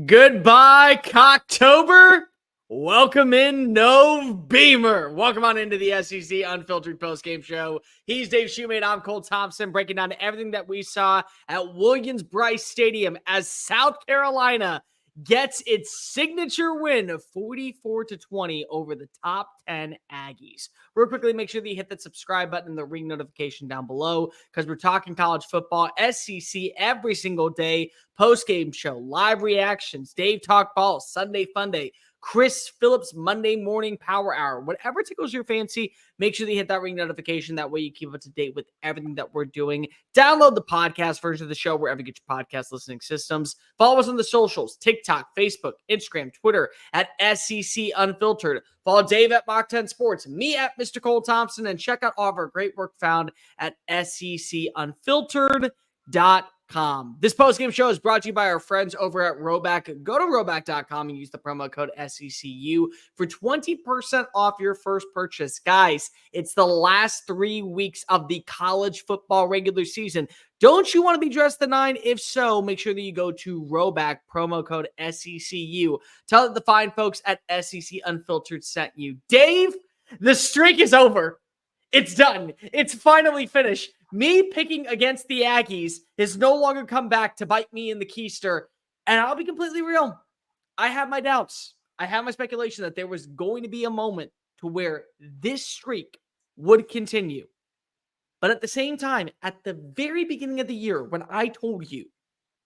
Goodbye, Cocktober. Welcome in, November. Welcome on into the SEC Unfiltered Postgame Show. He's Dave Shumate. I'm Cole Thompson, breaking down everything that we saw at Williams-Brice Stadium as South Carolina gets its signature win of 44-20 over the top 10 Aggies. Real quickly, make sure that you hit that subscribe button and the ring notification down below because we're talking college football, SEC every single day, post-game show, live reactions, Dave Talk Ball, Sunday Fun Day, Chris Phillips Monday Morning Power Hour. Whatever tickles your fancy, make sure that you hit that ring notification. That way you keep up to date with everything that we're doing. Download the podcast version of the show wherever you get your podcast listening systems. Follow us on the socials, TikTok, Facebook, Instagram, Twitter at SEC Unfiltered. Follow Dave at Mach 10 Sports, me at Mr. Cole Thompson, and check out all of our great work found at secunfiltered.com. This postgame show is brought to you by our friends over at Roback. Go to roback.com and use the promo code SECU for 20% off your first purchase. Guys, it's the last 3 weeks of the college football regular season. Don't you want to be dressed to 9? If so, make sure that you go to Roback, promo code SECU. Tell the fine folks at SEC Unfiltered sent you. Dave, the streak is over. It's done. It's finally finished. Me picking against the Aggies has no longer come back to bite me in the keister. And I'll be completely real. I have my doubts. I have my speculation that there was going to be a moment to where this streak would continue. But at the same time, at the very beginning of the year, when I told you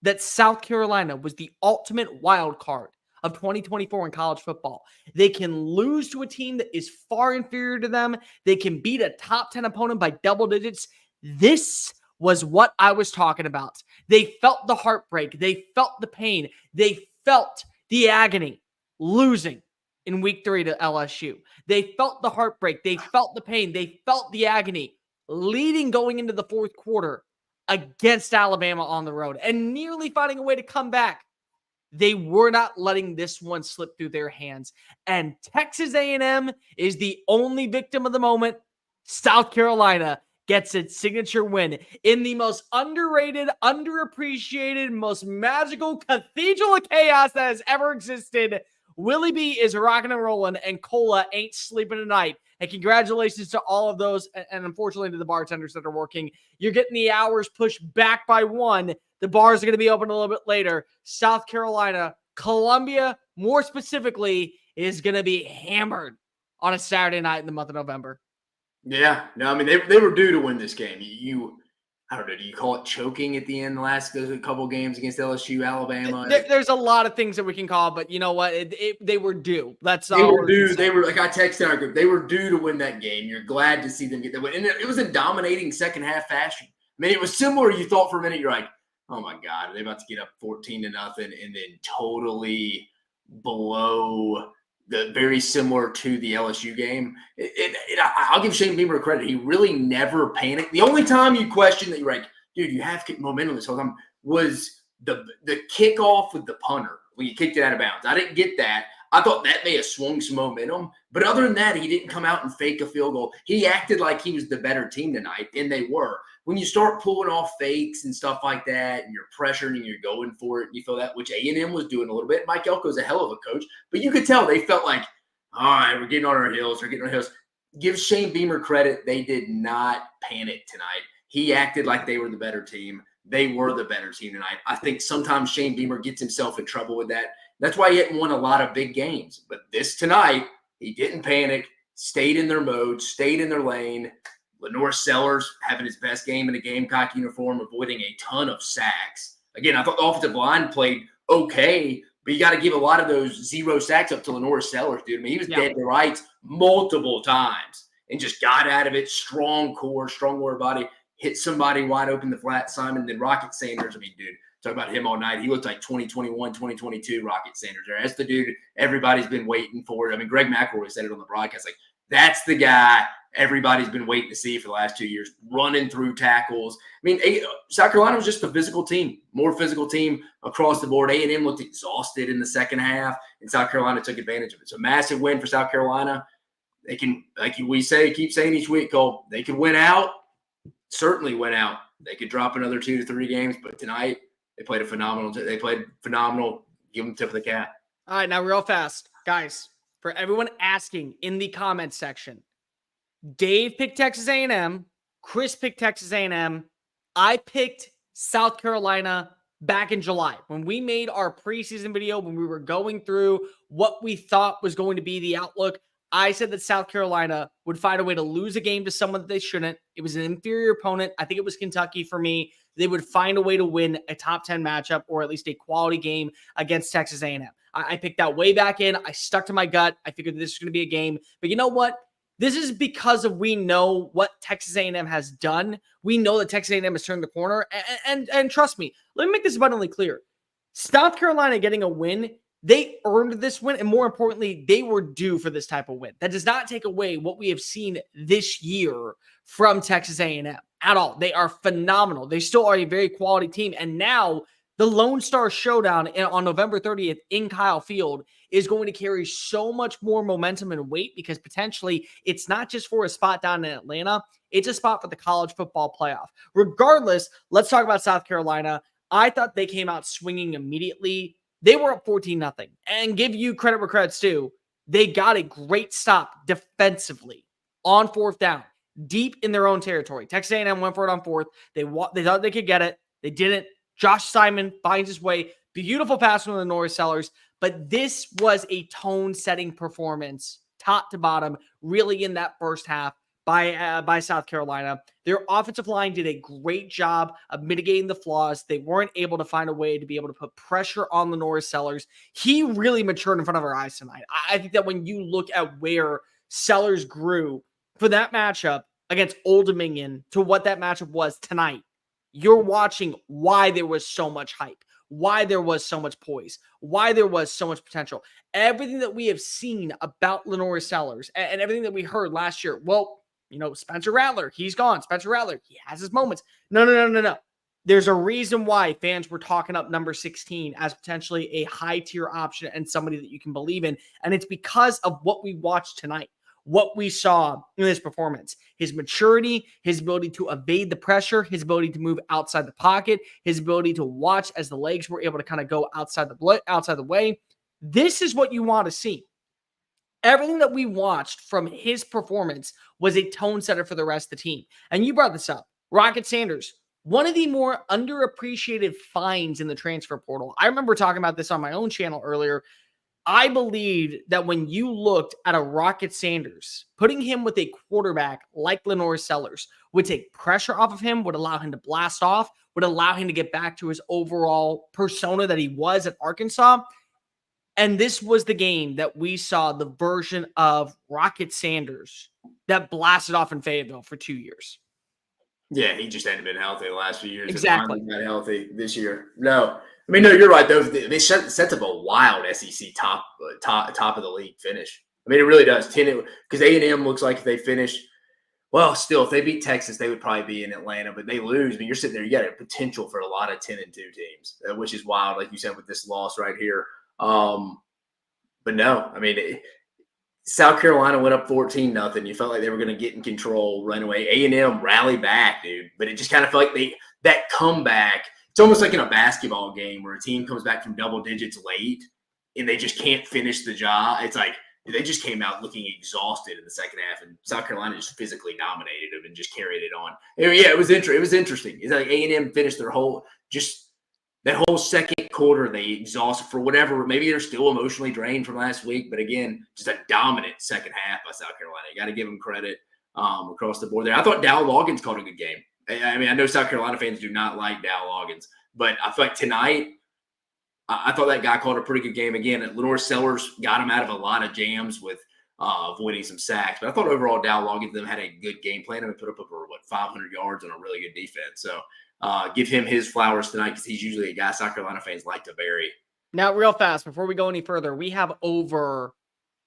that South Carolina was the ultimate wild card of 2024 in college football, they can lose to a team that is far inferior to them. They can beat a top 10 opponent by double digits. This was what I was talking about. They felt the heartbreak. They felt the pain. They felt the agony losing in week 3 to LSU. They felt the heartbreak. They felt the pain. They felt the agony leading going into the fourth quarter against Alabama on the road and nearly finding a way to come back. They were not letting this one slip through their hands. And Texas A&M is the only victim of the moment. South Carolina gets its signature win in the most underrated, underappreciated, most magical cathedral of chaos that has ever existed. Willie B is rocking and rolling, and Cola ain't sleeping tonight. And congratulations to all of those, and unfortunately to the bartenders that are working. You're getting the hours pushed back by 1. The bars are going to be open a little bit later. South Carolina, Columbia, more specifically, is going to be hammered on a Saturday night in the month of November. Yeah. No, I mean, they were due to win this game. I don't know, do you call it choking at the end, the last couple games against LSU, Alabama? There's a lot of things that we can call, but you know what? They were due. That's all. They were due. They were, like I texted our group, they were due to win that game. You're glad to see them get that win. And it was a dominating second half fashion. I mean, it was similar. You thought for a minute, you're like, oh my God, are they about to get up 14-0 and then totally blow the very similar to the LSU game? I'll give Shane Beamer credit. He really never panicked. The only time you question that you're like, dude, you have momentum this whole time was the kickoff with the punter when you kicked it out of bounds. I didn't get that. I thought that may have swung some momentum. But other than that, he didn't come out and fake a field goal. He acted like he was the better team tonight, and they were. When you start pulling off fakes and stuff like that, and you're pressuring and you're going for it, and you feel that, which A&M was doing a little bit. Mike Elko's a hell of a coach, but you could tell they felt like, all right, we're getting on our heels. Give Shane Beamer credit. They did not panic tonight. He acted like they were the better team. They were the better team tonight. I think sometimes Shane Beamer gets himself in trouble with that. That's why he hadn't won a lot of big games. But this tonight, he didn't panic, stayed in their mode, stayed in their lane. Lenore Sellers having his best game in a Gamecock uniform, avoiding a ton of sacks. Again, I thought the offensive line played okay, but you got to give a lot of those 0 sacks up to Lenore Sellers, dude. I mean, he was dead to rights multiple times and just got out of it. Strong core, strong lower body, hit somebody wide open the flat, Simon. Then Rocket Sanders, I mean, dude, talk about him all night. He looked like 2021, 2022 Rocket Sanders there. That's the dude everybody's been waiting for. I mean, Greg McElroy said it on the broadcast, like, that's the guy everybody's been waiting to see for the last 2 years, running through tackles. I mean, South Carolina was just a physical team, more physical team across the board. A&M looked exhausted in the second half, and South Carolina took advantage of it. So massive win for South Carolina. They can, like we say, keep saying each week, Cole, they could win out, certainly win out. They could drop another 2 to 3 games, but tonight they played phenomenal. give them tip of the cap. All right, now real fast, guys, for everyone asking in the comments section, Dave picked Texas A&M, Chris picked Texas A&M, I picked South Carolina back in July when we made our preseason video, when we were going through what we thought was going to be the outlook. I said that South Carolina would find a way to lose a game to someone that they shouldn't. It was an inferior opponent. I think it was Kentucky for me. They would find a way to win a top 10 matchup or at least a quality game against Texas A&M. I picked that way back in. I stuck to my gut. I figured this was going to be a game. But you know what? This is because of we know what Texas A&M has done. We know that Texas A&M has turned the corner. And trust me, let me make this abundantly clear. South Carolina getting a win, they earned this win. And more importantly, they were due for this type of win. That does not take away what we have seen this year from Texas A&M at all. They are phenomenal. They still are a very quality team. And now the Lone Star Showdown on November 30th in Kyle Field is going to carry so much more momentum and weight because potentially it's not just for a spot down in Atlanta, it's a spot for the college football playoff. Regardless, let's talk about South Carolina. I thought they came out swinging immediately. They were up 14-0. And give you credit where credit's due, they got a great stop defensively on fourth down, deep in their own territory. Texas A&M went for it on fourth. They thought they could get it. They didn't. Josh Simon finds his way. Beautiful pass from the Norris Sellers. But this was a tone-setting performance, top to bottom, really in that first half by South Carolina. Their offensive line did a great job of mitigating the flaws. They weren't able to find a way to be able to put pressure on the Norris Sellers. He really matured in front of our eyes tonight. I think that when you look at where Sellers grew for that matchup against Old Dominion to what that matchup was tonight, you're watching why there was so much hype, why there was so much poise, why there was so much potential. Everything that we have seen about Lenore Sellers and everything that we heard last year. Well, you know, Spencer Rattler, he's gone. Spencer Rattler, he has his moments. No. There's a reason why fans were talking up number 16 as potentially a high-tier option and somebody that you can believe in. And it's because of what we watched tonight, what we saw in this performance, his maturity, his ability to evade the pressure, his ability to move outside the pocket, his ability to watch as the legs were able to kind of go outside the way. This is what you want to see. Everything that we watched from his performance was a tone setter for the rest of the team. And you brought this up. Rocket Sanders, one of the more underappreciated finds in the transfer portal. I remember talking about this on my own channel earlier. I believed that when you looked at a Rocket Sanders, putting him with a quarterback like Lenore Sellers would take pressure off of him, would allow him to blast off, would allow him to get back to his overall persona that he was at Arkansas. And this was the game that we saw the version of Rocket Sanders that blasted off in Fayetteville for 2 years. Yeah, he just hadn't been healthy the last few years. Exactly. He got healthy this year. No, you're right though. They set up a wild SEC top of the league finish. I mean, it really does. Because A&M looks like if they finish, well, still if they beat Texas, they would probably be in Atlanta. But they lose. I mean, you're sitting there. You got a potential for a lot of 10-2 teams, which is wild, like you said with this loss right here. But no, I mean, South Carolina went up 14-0. You felt like they were going to get in control, run away. A&M rallied back, dude. But it just kind of felt like that comeback. It's almost like in a basketball game where a team comes back from double digits late and they just can't finish the job. It's like they just came out looking exhausted in the second half, and South Carolina just physically dominated them and just carried it on. And yeah, it was interesting. It's like A&M finished their whole that whole second quarter, they exhausted for whatever. Maybe they're still emotionally drained from last week. But again, just a dominant second half by South Carolina. You got to give them credit across the board there. I thought Dow Loggins called a good game. I mean, I know South Carolina fans do not like Dow Loggins. But I feel like tonight, I thought that guy called a pretty good game. Again, Lenore Sellers got him out of a lot of jams with avoiding some sacks. But I thought overall Dow Loggins had a good game plan and put up over, 500 yards on a really good defense. So, give him his flowers tonight because he's usually a guy South Carolina fans like to bury. Now, real fast, before we go any further, we have over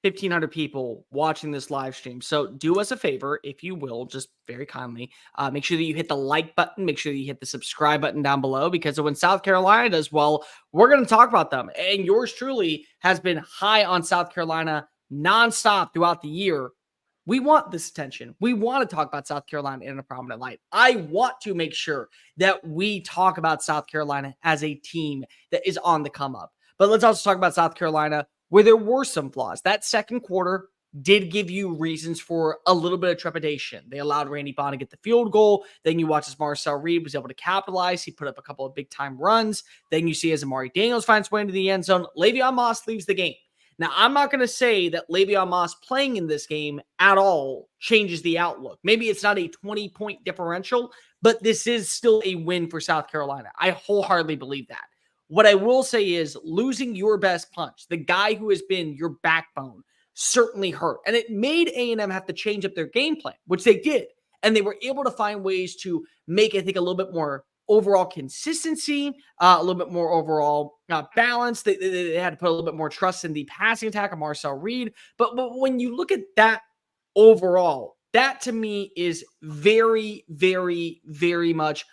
1,500 people watching this live stream. So do us a favor, if you will, just very kindly, make sure that you hit the like button, make sure that you hit the subscribe button down below, because when South Carolina does well, we're going to talk about them. And yours truly has been high on South Carolina nonstop throughout the year. We want this attention. We want to talk about South Carolina in a prominent light. I want to make sure that we talk about South Carolina as a team that is on the come up. But let's also talk about South Carolina, where there were some flaws. That second quarter did give you reasons for a little bit of trepidation. They allowed Randy Bond to get the field goal. Then you watch as Marcel Reed was able to capitalize. He put up a couple of big-time runs. Then you see as Amari Daniels finds his way into the end zone, Le'Veon Moss leaves the game. Now, I'm not going to say that Le'Veon Moss playing in this game at all changes the outlook. Maybe it's not a 20-point differential, but this is still a win for South Carolina. I wholeheartedly believe that. What I will say is losing your best punch, the guy who has been your backbone, certainly hurt. And it made A&M have to change up their game plan, which they did. And they were able to find ways to make, I think, a little bit more overall consistency, a little bit more overall balance. They had to put a little bit more trust in the passing attack of Marcel Reed. But when you look at that overall, that to me is very, very, very much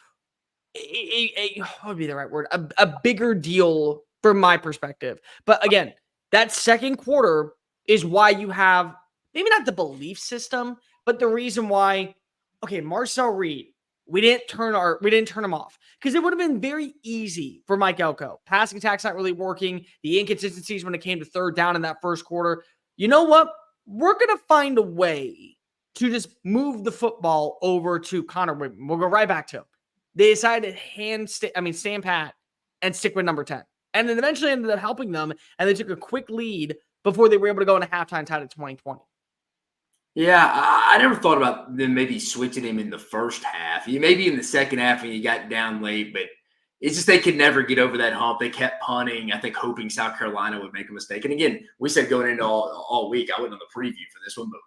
what would be the right word? A bigger deal from my perspective. But again, that second quarter is why you have maybe not the belief system, but the reason why, okay, Marcel Reed, we didn't turn him off because it would have been very easy for Mike Elko. Passing attack's not really working. The inconsistencies when it came to third down in that first quarter. You know what? We're going to find a way to just move the football over to Connor Whitman. We'll go right back to him. They decided to stand pat and stick with number 10. And then eventually ended up helping them, and they took a quick lead before they were able to go into halftime tied at 2020. Yeah, I never thought about them maybe switching him in the first half. Maybe in the second half when you got down late, but it's just they could never get over that hump. They kept punting, I think, hoping South Carolina would make a mistake. And again, we said going into all week, I wasn't on the preview for this one, but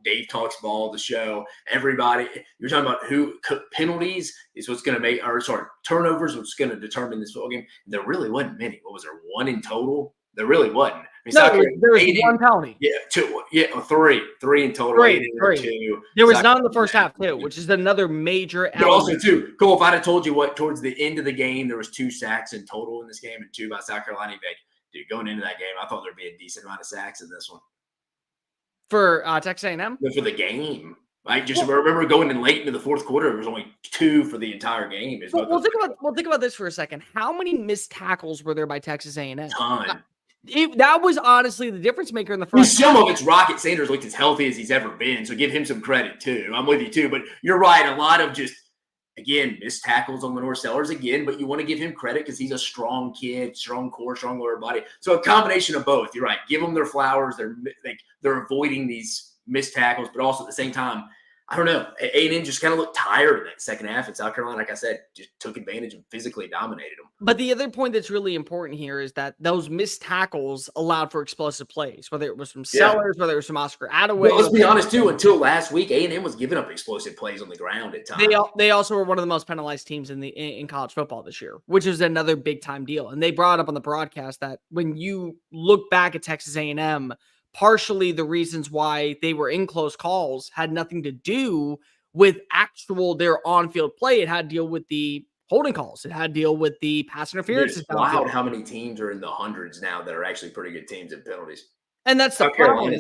Dave talks ball, the show, everybody. You're talking about who penalties is what's going to make, or sorry, turnovers, what's going to determine this football game. There really wasn't many. What was there? One in total? There really wasn't. No, there was one penalty. Yeah, two. Yeah, three in total. Three. Two. There was none in the first half too, which is another major element. But also too, Cole, if I'd have told you what towards the end of the game there was 2 sacks in total in this game and 2 by South Carolina, you'd be like, dude, going into that game, I thought there'd be a decent amount of sacks in this one. For Texas A&M? For the game. I just remember going in late into the fourth quarter, there was only 2 for the entire game. We'll think about this for a second. How many missed tackles were there by Texas A&M? Ton. That was honestly the difference maker in the first. Some of it's Rocket Sanders looked as healthy as he's ever been, so give him some credit too. I'm with you too, but you're right. A lot of just, again, missed tackles on Lenore Sellers again, but you want to give him credit because he's a strong kid, strong core, strong lower body. So a combination of both. You're right. Give them their flowers. They're avoiding these missed tackles, but also at the same time, I don't know. A&M just kind of looked tired in that second half. And South Carolina, like I said, just took advantage and physically dominated them. But the other point that's really important here is that those missed tackles allowed for explosive plays, whether it was from Sellers, whether it was from Oscar Attaway. Well, let's be honest, too. Until last week, A&M was giving up explosive plays on the ground at times. They also were one of the most penalized teams in college football this year, which is another big-time deal. And they brought up on the broadcast that when you look back at Texas A&M, partially the reasons why they were in close calls had nothing to do with their on-field play. It had to deal with the holding calls. It had to deal with the pass interference. It's wild how many teams are in the hundreds now that are actually pretty good teams in penalties. And that's the problem.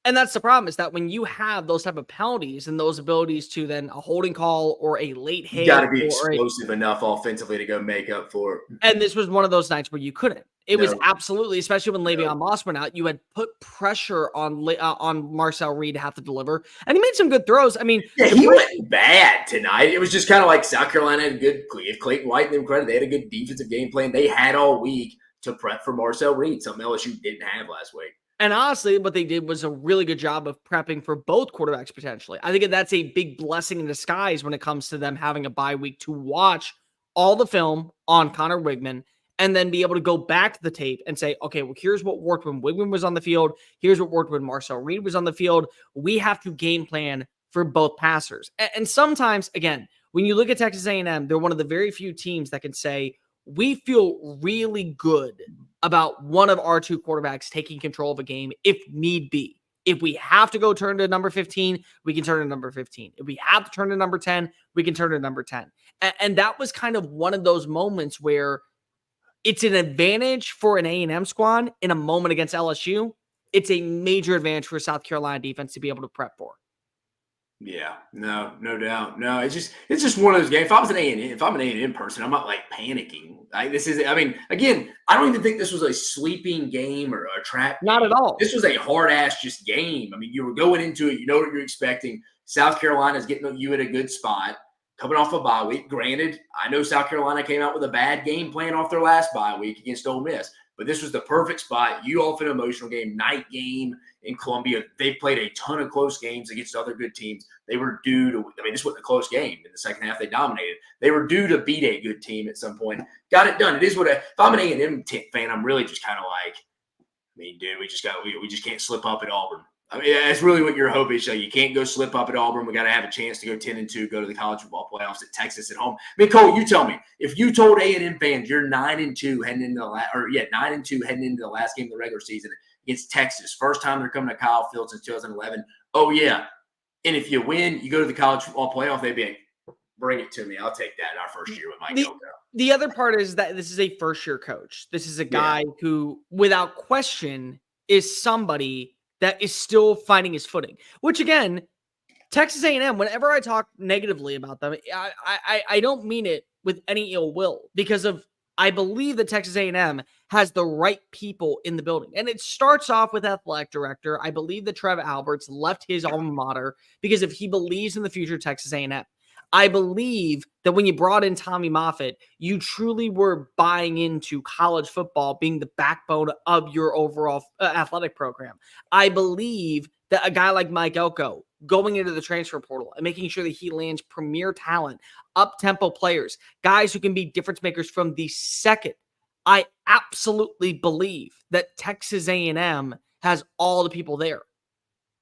And that's the problem is that when you have those type of penalties and those abilities to then a holding call or a late hit, you got to be explosive enough offensively to go make up for it. And this was one of those nights where you couldn't. It was absolutely, especially when Le'Veon Moss went out, you had put pressure on Marcel Reed to have to deliver, and he made some good throws. I mean, he wasn't bad tonight. It was just kind of like South Carolina had a good. If Clayton White and them credit, they had a good defensive game plan. They had all week to prep for Marcel Reed, something LSU didn't have last week. And honestly, what they did was a really good job of prepping for both quarterbacks potentially. I think that's a big blessing in disguise when it comes to them having a bye week to watch all the film on Connor Wigman and then be able to go back to the tape and say, okay, well, here's what worked when Wigman was on the field. Here's what worked when Marcel Reed was on the field. We have to game plan for both passers. And sometimes, again, when you look at Texas A&M, they're one of the very few teams that can say, we feel really good about one of our 2 quarterbacks taking control of a game if need be. If we have to go turn to number 15, we can turn to number 15. If we have to turn to number 10, we can turn to number 10. And that was kind of one of those moments where it's an advantage for an A&M squad in a moment against LSU. It's a major advantage for South Carolina defense to be able to prep for. Yeah, no doubt. No, it's just one of those games. If I was an A and M, if I'm an A&M person, I'm not like panicking. Like this is, I mean, again, I don't even think this was a sleeping game or a trap Not game. at all. This was a hard ass just game. I mean, you were going into it, you know what you're expecting. South Carolina's getting you at a good spot, coming off a bye week. Granted, I know South Carolina came out with a bad game plan off their last bye week against Ole Miss, but this was the perfect spot. You off an emotional game, night game in Columbia. They played a ton of close games against other good teams. They were due to, I mean, this wasn't a close game. In the second half, they dominated. They were due to beat a good team at some point. Got it done. It is what if I'm an A&M fan, I'm really just kind of like, I mean, dude, we just can't slip up at Auburn. I mean, that's really what your hope is. So you can't go slip up at Auburn. We got to have a chance to go 10-2, go to the college football playoffs at Texas at home. I mean, Cole, you tell me, if you told A&M fans you're 9-2 heading into the 9-2 heading into the last game of the regular season against Texas, first time they're coming to Kyle Field since 2011. Oh yeah, and if you win, you go to the college football playoff. They'd be like, bring it to me. I'll take that in our first year with Mike Elko. The other part is that this is a first-year coach. This is a guy who, without question, is somebody that is still finding his footing. Which, again, Texas A&M, whenever I talk negatively about them, I don't mean it with any ill will because I believe that Texas A&M has the right people in the building. And it starts off with athletic director. I believe that Trev Alberts left his alma mater because if he believes in the future of Texas A&M. I believe that when you brought in Tommy Moffitt, you truly were buying into college football being the backbone of your overall athletic program. I believe that a guy like Mike Elko going into the transfer portal and making sure that he lands premier talent, up-tempo players, guys who can be difference makers from the second. I absolutely believe that Texas A&M has all the people there.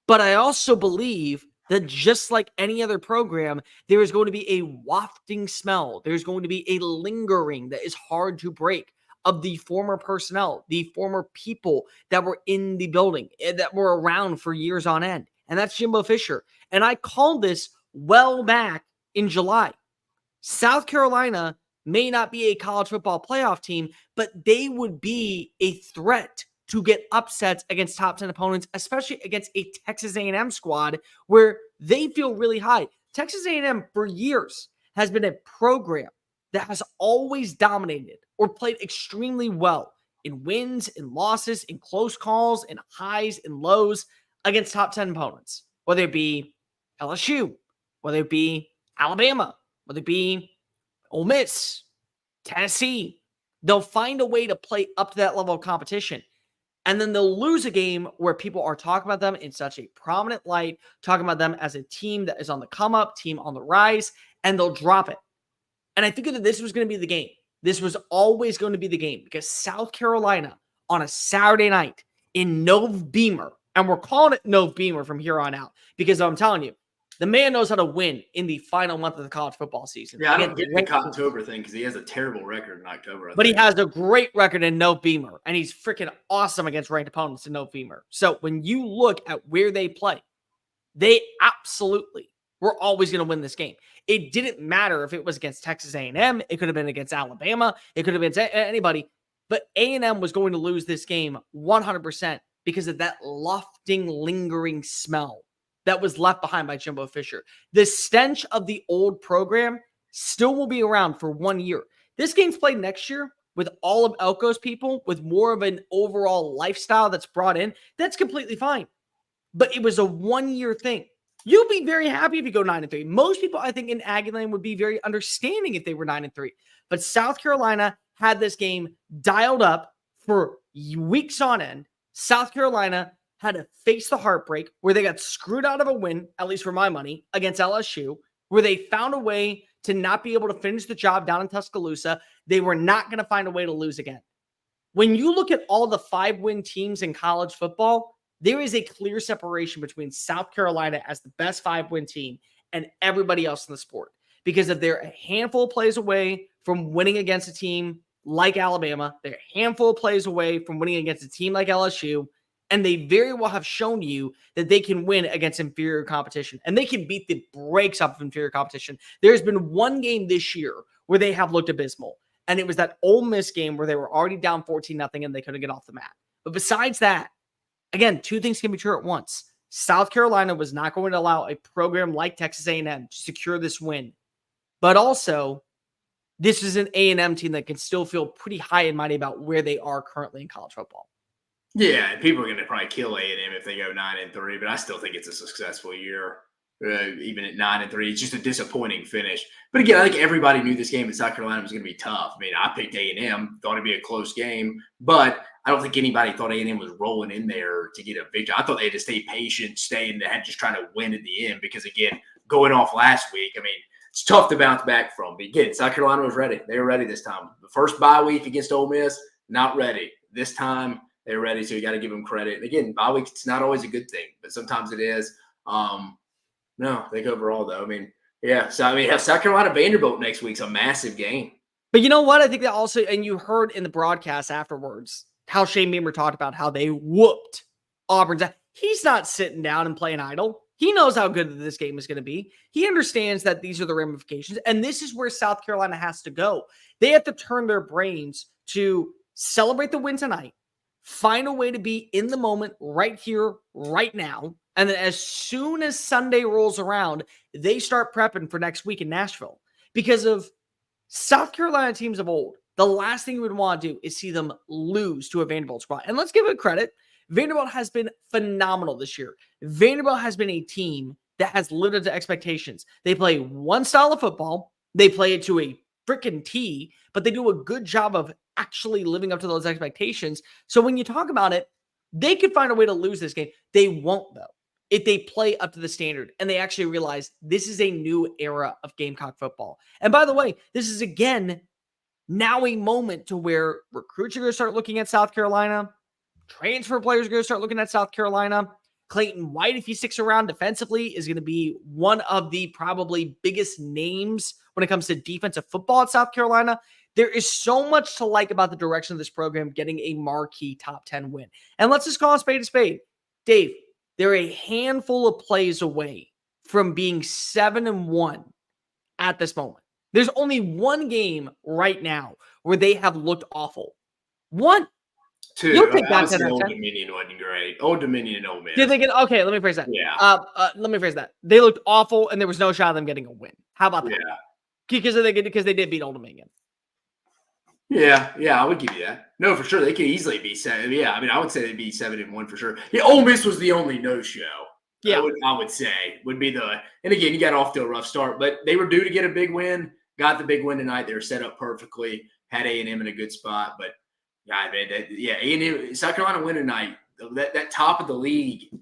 But I also believe that just like any other program, there is going to be a wafting smell. There's going to be a lingering that is hard to break of the former personnel, the former people that were in the building, that were around for years on end. And that's Jimbo Fisher. And I called this well back in July. South Carolina may not be a college football playoff team, but they would be a threat to get upsets against top 10 opponents, especially against a Texas A&M squad where they feel really high. Texas A&M for years has been a program that has always dominated or played extremely well in wins and losses, in close calls, in highs and lows against top 10 opponents, whether it be LSU, whether it be Alabama, whether it be Ole Miss, Tennessee. They'll find a way to play up to that level of competition. And then they'll lose a game where people are talking about them in such a prominent light, talking about them as a team that is on the come up, team on the rise, and they'll drop it. And I figured that this was going to be the game. This was always going to be the game because South Carolina on a Saturday night in Nove Beamer, and we're calling it Nove Beamer from here on out because I'm telling you, the man knows how to win in the final month of the college football season. Yeah, I don't get the October thing because he has a terrible record in October. But he has a great record in Nove Beamer, and he's freaking awesome against ranked opponents in Nove Beamer. So when you look at where they play, they absolutely were always going to win this game. It didn't matter if it was against Texas A&M. It could have been against Alabama. It could have been anybody. But A&M was going to lose this game 100% because of that lofting, lingering smell that was left behind by Jimbo Fisher. The stench of the old program still will be around for 1 year. This game's played next year with all of Elko's people, with more of an overall lifestyle that's brought in. That's completely fine. But it was a 1 year thing. You'll be very happy if you go 9-3. Most people, I think, in Aggieland would be very understanding if they were 9-3. But South Carolina had this game dialed up for weeks on end. South Carolina had to face the heartbreak where they got screwed out of a win, at least for my money, against LSU, where they found a way to not be able to finish the job down in Tuscaloosa. They were not going to find a way to lose again. When you look at all the 5-win teams in college football, there is a clear separation between South Carolina as the best 5-win team and everybody else in the sport because of they're a handful of plays away from winning against a team like Alabama. They're a handful of plays away from winning against a team like LSU. And they very well have shown you that they can win against inferior competition. And they can beat the brakes off of inferior competition. There's been one game this year where they have looked abysmal. And it was that Ole Miss game where they were already down 14-0 and they couldn't get off the mat. But besides that, again, two things can be true at once. South Carolina was not going to allow a program like Texas A&M to secure this win. But also, this is an A&M team that can still feel pretty high and mighty about where they are currently in college football. Yeah, people are going to probably kill A&M if they go 9-3, but I still think it's a successful year. Even at 9-3, it's just a disappointing finish. But again, I think everybody knew this game in South Carolina was going to be tough. I mean, I picked A&M, thought it'd be a close game, but I don't think anybody thought A&M was rolling in there to get a victory. I thought they had to stay patient, stay and just trying to win at the end because, again, going off last week, I mean, it's tough to bounce back from. But again, South Carolina was ready. They were ready this time. The first bye week against Ole Miss, not ready. This time, they're ready, so you got to give them credit. And again, bye week, it's not always a good thing, but sometimes it is. No, I think overall, though, I mean, yeah. So, I mean, have South Carolina Vanderbilt next week's a massive game. But you know what? I think that also, and you heard in the broadcast afterwards, how Shane Beamer talked about how they whooped Auburn's. He's not sitting down and playing idle. He knows how good this game is going to be. He understands that these are the ramifications, and this is where South Carolina has to go. They have to turn their brains to celebrate the win tonight, find a way to be in the moment right here, right now. And then as soon as Sunday rolls around, they start prepping for next week in Nashville. Because of South Carolina teams of old, the last thing you would want to do is see them lose to a Vanderbilt squad. And let's give it credit. Vanderbilt has been phenomenal this year. Vanderbilt has been a team that has lived up to expectations. They play one style of football. They play it to a freaking T, but they do a good job of actually living up to those expectations. So when you talk about it, they could find a way to lose this game. They won't, though, if they play up to the standard and they actually realize this is a new era of Gamecock football. And by the way, this is, again, now a moment to where recruits are going to start looking at South Carolina. Transfer players are going to start looking at South Carolina. Clayton White, if he sticks around defensively, is going to be one of the probably biggest names when it comes to defensive football at South Carolina. There is so much to like about the direction of this program getting a marquee top 10 win. And let's just call a spade a spade. Dave, they're a handful of plays away from being 7-1 at this moment. There's only one game right now where they have looked awful. One. Two. You'll take that 10 Old Dominion wasn't great. Old Dominion and Ole Miss. You're thinking, okay, let me phrase that. Yeah. Let me phrase that. They looked awful, and there was no shot of them getting a win. How about that? Yeah. Because they did beat Old Dominion. Yeah, I would give you that. No, for sure. They could easily be 7. Yeah, I mean, I would say they'd be 7-1 for sure. Yeah, Ole Miss was the only no-show. Yeah. I would say would be the – and again, you got off to a rough start, but they were due to get a big win. Got the big win tonight. They were set up perfectly. Had A&M in a good spot. But, yeah, A&M – South Carolina win tonight. That top of the league,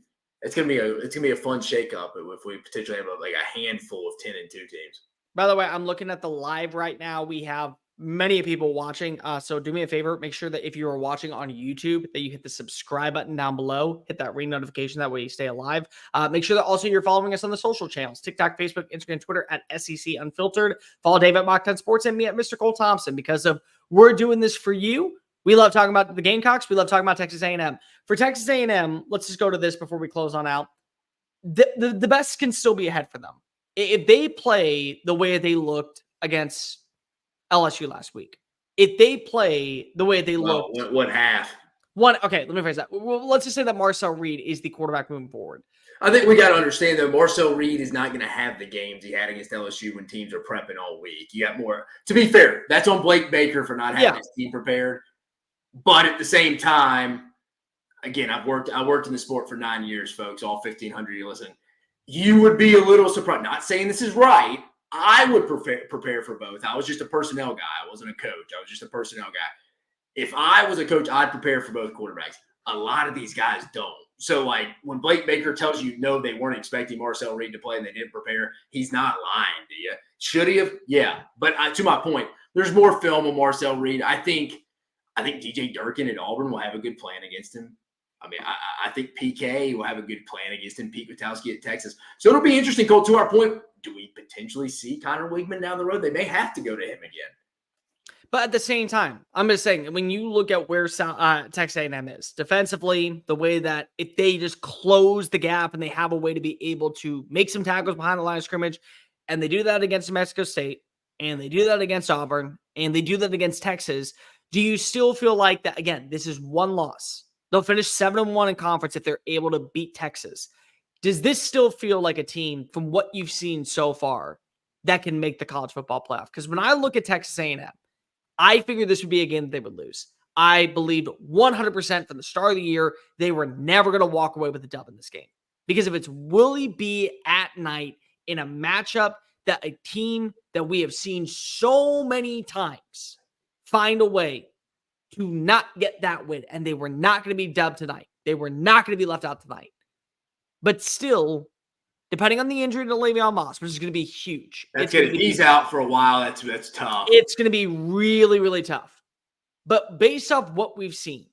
it's gonna be a fun shakeup if we potentially have a handful of 10-2 teams. By the way, I'm looking at the live right now. We have many people watching. So do me a favor. Make sure that if you are watching on YouTube, that you hit the subscribe button down below. Hit that ring notification. That way you stay alive. Make sure that also you're following us on the social channels. TikTok, Facebook, Instagram, Twitter at SEC Unfiltered. Follow Dave at Mock 10 Sports and me at Mr. Cole Thompson because we're doing this for you. We love talking about the Gamecocks. We love talking about Texas A&M. For Texas A&M, let's just go to this before we close on out. The best can still be ahead for them. If they play the way they looked against LSU last week, if they play the way they looked. What half? Okay, let me phrase that. Well, let's just say that Marcel Reed is the quarterback moving forward. I think we got to understand, though, Marcel Reed is not going to have the games he had against LSU when teams are prepping all week. You got more. To be fair, that's on Blake Baker for not having his team prepared. But at the same time, again, I worked in the sport for 9 years, folks, all 1,500 you listen. You would be a little surprised. Not saying this is right. I would prepare for both. I was just a personnel guy. I wasn't a coach. I was just a personnel guy. If I was a coach, I'd prepare for both quarterbacks. A lot of these guys don't. So, when Blake Baker tells you, no, they weren't expecting Marcel Reed to play and they didn't prepare, he's not lying to you. Should he have? Yeah. But to my point, there's more film on Marcel Reed. I think DJ Durkin at Auburn will have a good plan against him. I mean, I think PK will have a good plan against him, Pete Kwiatkowski at Texas. So it'll be interesting, Cole. To our point, do we potentially see Connor Wigman down the road? They may have to go to him again. But at the same time, I'm just saying, when you look at where Texas A&M is defensively, the way that if they just close the gap and they have a way to be able to make some tackles behind the line of scrimmage, and they do that against New Mexico State, and they do that against Auburn, and they do that against Texas, do you still feel like that, again, this is one loss? They'll finish 7-1 in conference if they're able to beat Texas. Does this still feel like a team from what you've seen so far that can make the college football playoff? Because when I look at Texas A&M, I figured this would be a game that they would lose. I believed 100% from the start of the year they were never going to walk away with a dub in this game. Because if it's Willie B at night in a matchup that a team that we have seen so many times find a way to not get that win, and they were not going to be dubbed tonight. They were not going to be left out tonight. But still, depending on the injury to Le'Veon Moss, which is going to be huge. That's good. If he's out for a while, that's tough. It's going to be really, really tough. But based off what we've seen,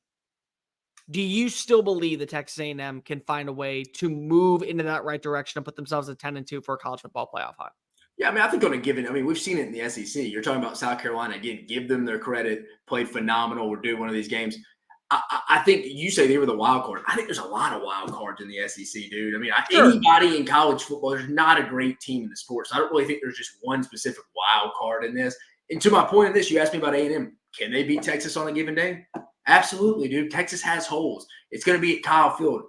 do you still believe that Texas A&M can find a way to move into that right direction and put themselves at 10-2 for a college football playoff hunt? Yeah, I mean, I think on a given, we've seen it in the SEC. You're talking about South Carolina. Again, give them their credit. Played phenomenal. We're doing one of these games. I think you say they were the wild card. I think there's a lot of wild cards in the SEC, dude. I mean, anybody in college football, there's not a great team in the sport. So I don't really think there's just one specific wild card in this. And to my point of this, you asked me about A&M. Can they beat Texas on a given day? Absolutely, dude. Texas has holes. It's going to be at Kyle Field.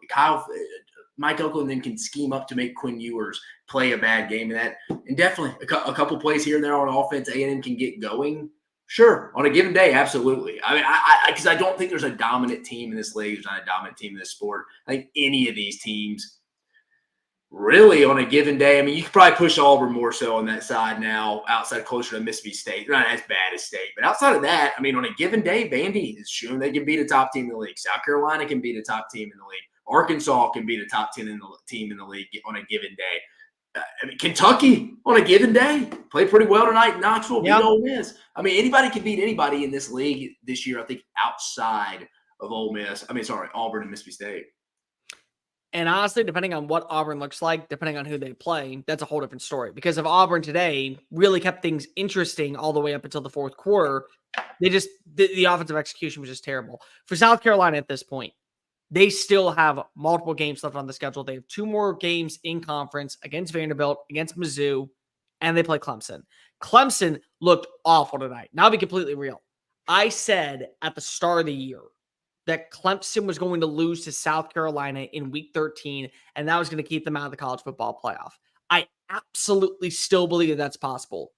Mike Oakland can scheme up to make Quinn Ewers play a bad game. And definitely a couple plays here and there on offense, A&M can get going. Sure. On a given day, absolutely. I mean, because I don't think there's a dominant team in this league. There's not a dominant team in this sport. I think any of these teams really on a given day, I mean, you could probably push Auburn more so on that side now, outside closer to Mississippi State. They're not as bad as State. But outside of that, I mean, on a given day, Vandy is showing they can beat a top team in the league. South Carolina can beat a top team in the league. Arkansas can beat a top 10 team in the league on a given day. Kentucky on a given day played pretty well tonight in Knoxville. Beat Ole Miss. I mean, anybody can beat anybody in this league this year, I think, outside of Auburn and Mississippi State. And honestly, depending on what Auburn looks like, depending on who they play, that's a whole different story. Because if Auburn today really kept things interesting all the way up until the fourth quarter, the offensive execution was just terrible. For South Carolina at this point, they still have multiple games left on the schedule. They have 2 more games in conference against Vanderbilt, against Mizzou, and they play Clemson. Clemson looked awful tonight. Now, I'll be completely real. I said at the start of the year that Clemson was going to lose to South Carolina in week 13, and that was going to keep them out of the college football playoff. I absolutely still believe that that's possible.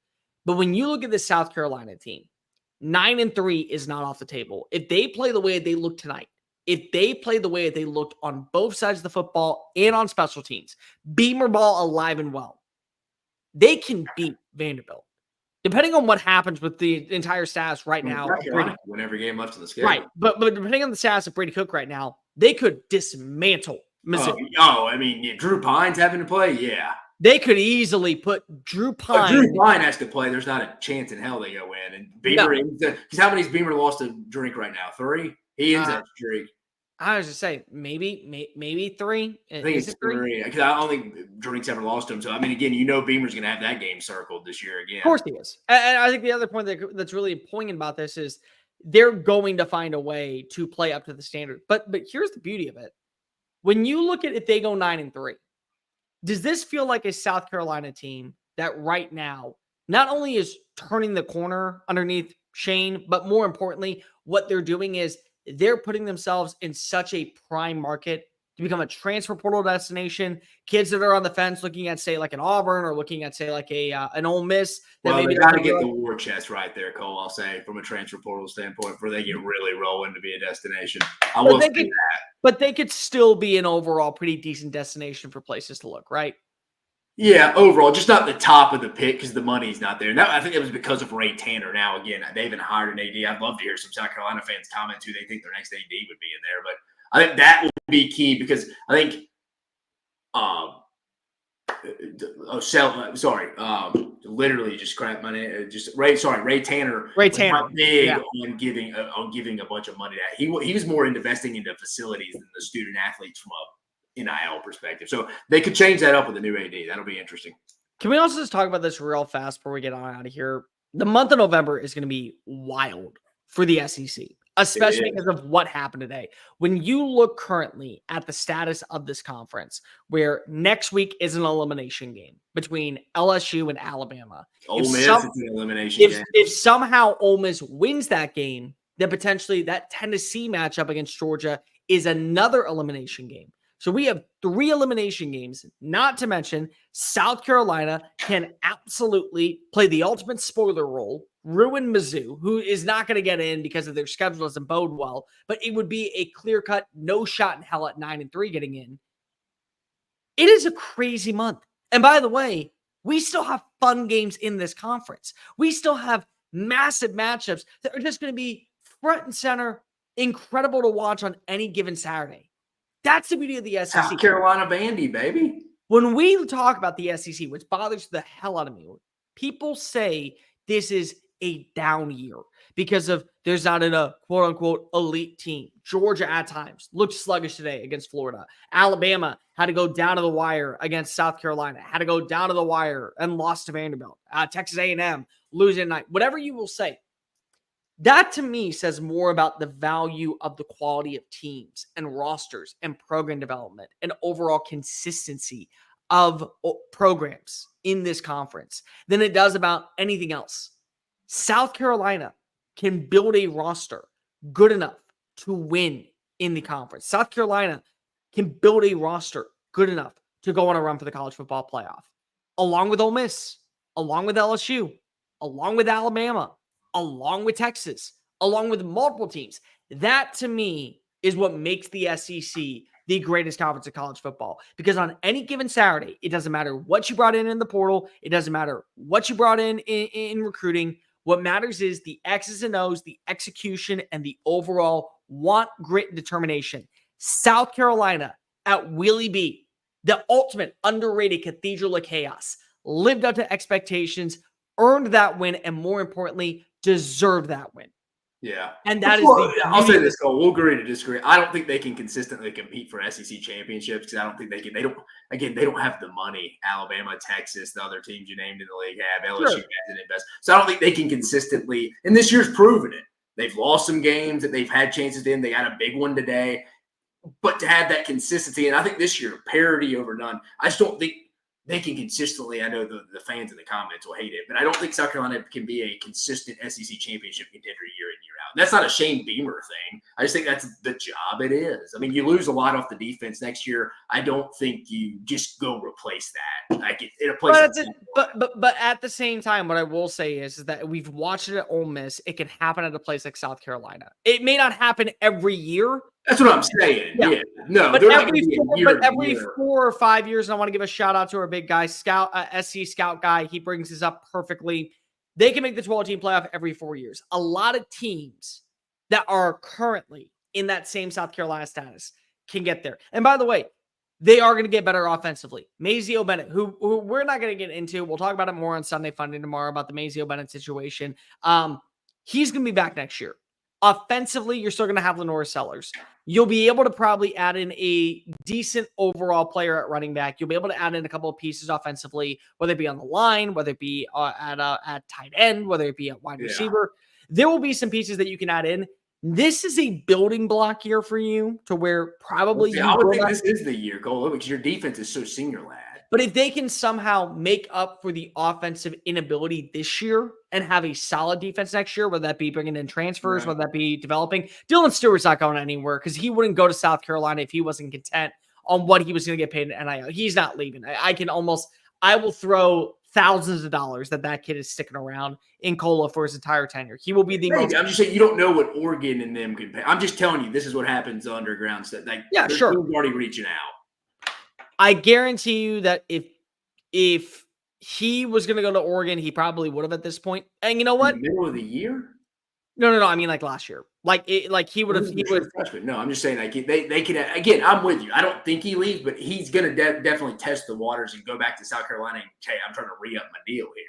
But when you look at this South Carolina team, 9-3 is not off the table. If they play the way they look tonight, if they play the way they looked on both sides of the football and on special teams, Beamer ball alive and well, they can beat Vanderbilt. Depending on what happens with the entire status right now. Win every game left in the schedule. Right. But depending on the status of Brady Cook right now, they could dismantle Missouri. Drew Pine's having to play? Yeah. They could easily put Drew Pine. Drew Pine has to play. There's not a chance in hell they go in. And Beamer, because how many's Beamer lost a drink right now? 3? He ends that streak. I was just saying, maybe 3. I think it's 3 because I don't think Drink's ever lost to him. So, I mean, again, Beamer's going to have that game circled this year again. Of course he is. And I think the other point that's really poignant about this is they're going to find a way to play up to the standard. But here's the beauty of it. When you look at if they go 9-3, does this feel like a South Carolina team that right now not only is turning the corner underneath Shane, but more importantly, what they're doing is they're putting themselves in such a prime market to become a transfer portal destination. Kids that are on the fence looking at, say, like an Auburn or looking at, say, like an Ole Miss. Well, they got to get the war chest right there, Cole, I'll say, from a transfer portal standpoint, before they get really rolling to be a destination. I will say that. But they could still be an overall pretty decent destination for places to look, right? Yeah, overall, just not the top of the pick because the money's not there. Now, I think it was because of Ray Tanner. Now, again, they haven't hired an AD. I'd love to hear some South Carolina fans comment who they think their next AD would be in there. But I think that will be key because I think literally just crap money. Ray Tanner. Ray Tanner. Big on giving a bunch of money to that. He was more into investing into facilities than the student athletes from a NIL perspective. So they could change that up with the new AD. That'll be interesting. Can we also just talk about this real fast before we get on out of here? The month of November is going to be wild for the SEC, especially because of what happened today. When you look currently at the status of this conference, where next week is an elimination game between LSU and Alabama. Ole Miss is an elimination game. If somehow Ole Miss wins that game, then potentially that Tennessee matchup against Georgia is another elimination game. So we have 3 elimination games, not to mention South Carolina can absolutely play the ultimate spoiler role, ruin Mizzou, who is not going to get in because of their schedule doesn't bode well, but it would be a clear-cut, no shot in hell at 9-3 getting in. It is a crazy month. And by the way, we still have fun games in this conference. We still have massive matchups that are just going to be front and center, incredible to watch on any given Saturday. That's the beauty of the SEC. South Carolina Vandy, baby. When we talk about the SEC, which bothers the hell out of me, people say this is a down year because of there's not a quote unquote elite team. Georgia at times looked sluggish today against Florida. Alabama had to go down to the wire against South Carolina, had to go down to the wire and lost to Vanderbilt. Texas A&M losing tonight. Whatever you will say, that to me says more about the value of the quality of teams and rosters and program development and overall consistency of programs in this conference than it does about anything else. South Carolina can build a roster good enough to win in the conference. South Carolina can build a roster good enough to go on a run for the college football playoff, along with Ole Miss, along with LSU, along with Alabama, along with Texas, along with multiple teams. That to me is what makes the SEC the greatest conference of college football. Because on any given Saturday, it doesn't matter what you brought in the portal. It doesn't matter what you brought in recruiting. What matters is the X's and O's, the execution, and the overall want, grit, and determination. South Carolina at Wheelie B, the ultimate underrated cathedral of chaos, lived up to expectations, earned that win, and more importantly, deserve that win. Yeah. And that I'll say this, Cole. We'll agree to disagree. I don't think they can consistently compete for SEC championships because I don't think they can. They don't have the money. Alabama, Texas, the other teams you named in the league have. LSU has it best. So I don't think they can consistently, and this year's proven it. They've lost some games that they've had chances in. They got a big one today. But to have that consistency, and I think this year, parity over none, I just don't think they can consistently. I know the fans in the comments will hate it, but I don't think South Carolina can be a consistent SEC championship contender year in, year out. That's not a Shane Beamer thing. I just think that's the job it is. I mean, you lose a lot off the defense next year. I don't think you just go replace that. Like it replaces. But at the same time, what I will say is that we've watched it at Ole Miss. It can happen at a place like South Carolina. It may not happen every year. That's what I'm saying. Yeah. No, but every 4 or 5 years, and I want to give a shout out to our big guy, SC Scout guy. He brings this up perfectly. They can make the 12-team playoff every 4 years. A lot of teams that are currently in that same South Carolina status can get there. And by the way, they are going to get better offensively. Mazeo Bennett, who we're not going to get into. We'll talk about it more on Sunday Funday tomorrow about the Mazeo Bennett situation. He's going to be back next year. Offensively, you're still going to have Lenore Sellers. You'll be able to probably add in a decent overall player at running back. You'll be able to add in a couple of pieces offensively, whether it be on the line, whether it be at tight end, whether it be at wide receiver. There will be some pieces that you can add in. This is a building block year for you to where probably I would think this is the year, Cole, because your defense is so senior lad. But if they can somehow make up for the offensive inability this year and have a solid defense next year, whether that be bringing in transfers, whether that be developing, Dylan Stewart's not going anywhere because he wouldn't go to South Carolina if he wasn't content on what he was going to get paid in NIL. He's not leaving. I will throw thousands of dollars that kid is sticking around in COLA for his entire tenure. He will be the most. I'm just saying you don't know what Oregon and them can pay. I'm just telling you this is what happens underground stuff. Like, sure. They're already reaching out. I guarantee you that if he was going to go to Oregon, he probably would have at this point. And you know what? In the middle of the year? No. I mean, like last year. He would have. No, I'm just saying, like they can. Again, I'm with you. I don't think he leaves, but he's going to definitely test the waters and go back to South Carolina and say, I'm trying to re-up my deal here.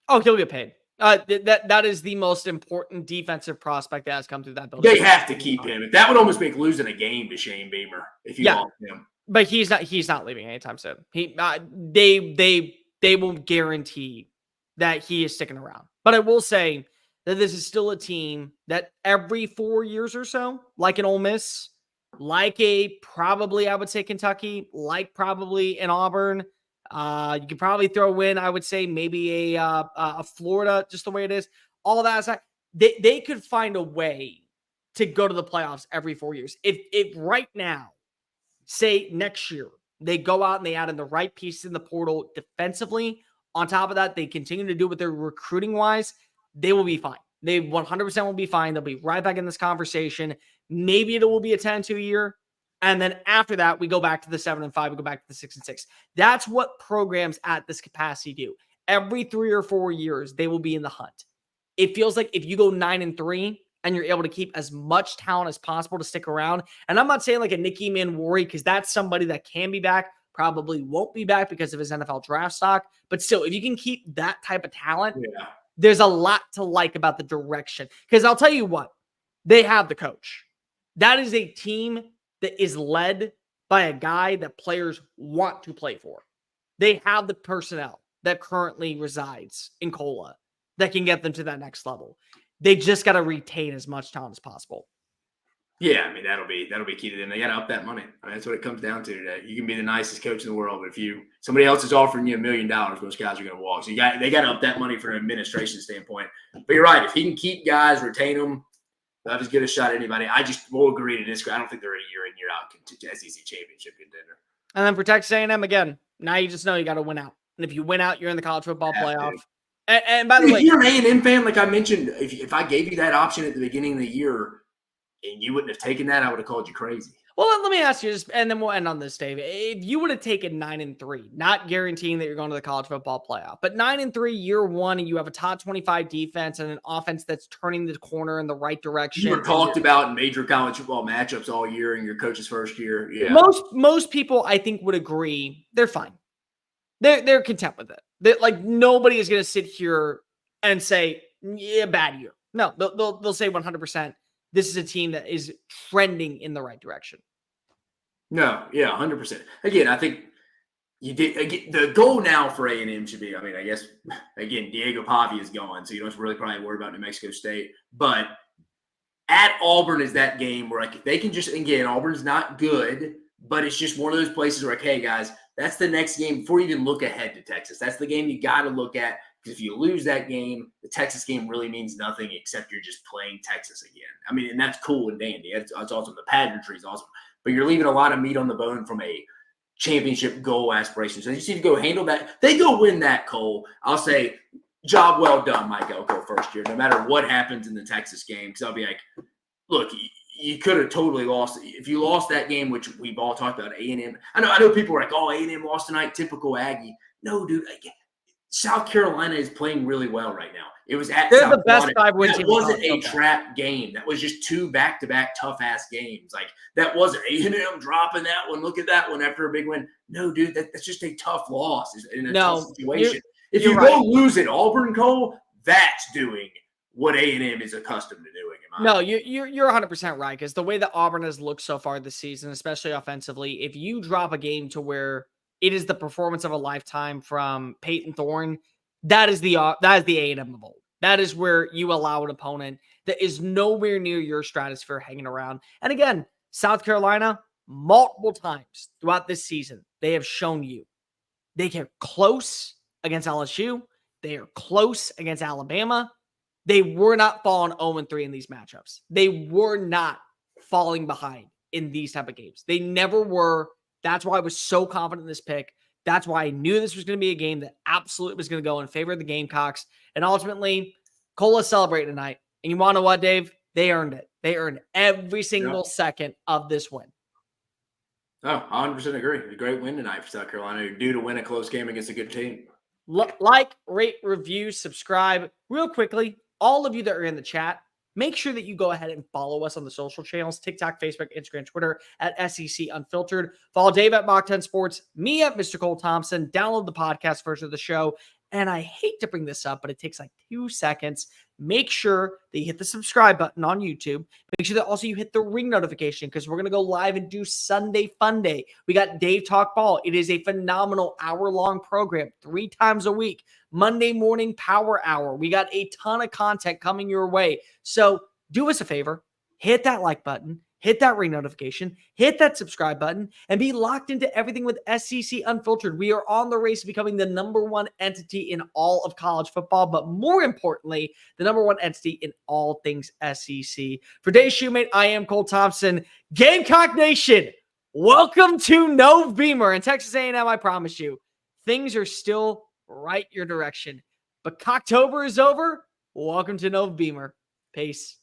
Oh, he'll get paid. That is the most important defensive prospect that has come through that building. They have to keep him. That would almost make losing a game to Shane Beamer if you lost him. But he's not leaving anytime soon. They will guarantee that he is sticking around. But I will say that this is still a team that every 4 years or so, like an Ole Miss, like probably I would say Kentucky, like probably an Auburn, you could probably throw in, I would say maybe a Florida, just the way it is. All that aside, they could find a way to go to the playoffs every 4 years. If right now say next year, they go out and they add in the right pieces in the portal defensively. On top of that, they continue to do what they're recruiting wise, they will be fine. They 100% will be fine. They'll be right back in this conversation. Maybe it will be a 10-2 year. And then after that, we go back to the 7-5, we go back to the 6-6. That's what programs at this capacity do. Every 3 or 4 years, they will be in the hunt. It feels like if you go 9-3 and you're able to keep as much talent as possible to stick around, and I'm not saying like a Nicky Manwari, because that's somebody that can be back, probably won't be back because of his NFL draft stock. But still, if you can keep that type of talent, there's a lot to like about the direction. Because I'll tell you what, they have the coach. That is a team that is led by a guy that players want to play for. They have the personnel that currently resides in Cola that can get them to that next level. They just got to retain as much talent as possible. Yeah, I mean, that'll be key to them. They got to up that money. I mean, that's what it comes down to today. You can be the nicest coach in the world, but if somebody else is offering you $1 million, most guys are going to walk. So they got to up that money from an administration standpoint. But you're right. If he can keep guys, retain them, they'll have as good a shot as anybody. I just will agree to disagree. I don't think they're a year in, year out SEC championship contender. And then for Texas A&M, again, now you just know you got to win out. And if you win out, you're in the college football playoff. And by the way, if you're an A&M fan, like I mentioned, if I gave you that option at the beginning of the year and you wouldn't have taken that, I would have called you crazy. Well, let me ask you this, and then we'll end on this, Dave. If you would have taken 9-3, not guaranteeing that you're going to the college football playoff, but 9-3 year one, and you have a top 25 defense and an offense that's turning the corner in the right direction. You were talked about in major college football matchups all year in your coach's first year. Yeah. Most people, I think, would agree they're fine. They're content with it. Like nobody is going to sit here and say, "Yeah, bad year." No, they'll say 100%. This is a team that is trending in the right direction. No, yeah, 100%. Again, I think you did. Again, the goal now for A&M should be. I mean, I guess again, Diego Pavia is gone, so you don't really probably worry about New Mexico State. But at Auburn is that game where they can just again, Auburn's not good, but it's just one of those places where, hey guys, that's the next game before you even look ahead to Texas. That's the game you got to look at. Because if you lose that game, the Texas game really means nothing except you're just playing Texas again. I mean, and that's cool and dandy. It's awesome. The pageantry is awesome. But you're leaving a lot of meat on the bone from a championship goal aspiration. So you just need to go handle that. They go win that, Cole. I'll say, job well done, Mike Elko, first year, no matter what happens in the Texas game. Because I'll be like, look, you could have totally lost. If you lost that game, which we've all talked about, A&M. I know people are like, oh, A&M lost tonight, typical Aggie. No, dude. South Carolina is playing really well right now. It was at They're South the best Carolina. 5-win team. That wasn't a trap game. That was just 2 back-to-back tough-ass games. Like, that wasn't A&M dropping that one. Look at that one after a big win. No, dude, that's just a tough loss in a tough situation. If you go lose at Auburn, Cole, that's doing what A&M is accustomed to doing. No, you're 100% right, because the way that Auburn has looked so far this season, especially offensively, if you drop a game to where it is the performance of a lifetime from Peyton Thorne, that is the A&M of old. That is where you allow an opponent that is nowhere near your stratosphere hanging around. And again, South Carolina, multiple times throughout this season, they have shown you they get close against LSU. They are close against Alabama. They were not falling 0-3 in these matchups. They were not falling behind in these type of games. They never were. That's why I was so confident in this pick. That's why I knew this was going to be a game that absolutely was going to go in favor of the Gamecocks. And ultimately, Cola's celebrating tonight. And you want to know what, Dave? They earned it. They earned every single second of this win. Oh, 100% agree. A great win tonight for South Carolina. You're due to win a close game against a good team. Like, rate, review, subscribe. Real quickly, all of you that are in the chat, make sure that you go ahead and follow us on the social channels, TikTok, Facebook, Instagram, Twitter, at SEC Unfiltered. Follow Dave at Mock 10 Sports, me at Mr. Cole Thompson. Download the podcast version of the show. And I hate to bring this up, but it takes like 2 seconds. Make sure that you hit the subscribe button on YouTube. Make sure that also you hit the ring notification, because we're going to go live and do Sunday Fun Day. We got Dave Talk Ball. It is a phenomenal hour-long program, 3 times a week. Monday morning power hour. We got a ton of content coming your way. So do us a favor, hit that like button, hit that ring notification, hit that subscribe button, and be locked into everything with SEC Unfiltered. We are on the race to becoming the #1 entity in all of college football, but more importantly, the #1 entity in all things SEC. For Dave Shumate, I am Cole Thompson. Gamecock Nation, Welcome to Nove Beamer and Texas A&M. I promise you, things are still right your direction. But Cocktober is over. Welcome to Nove Beamer. Peace.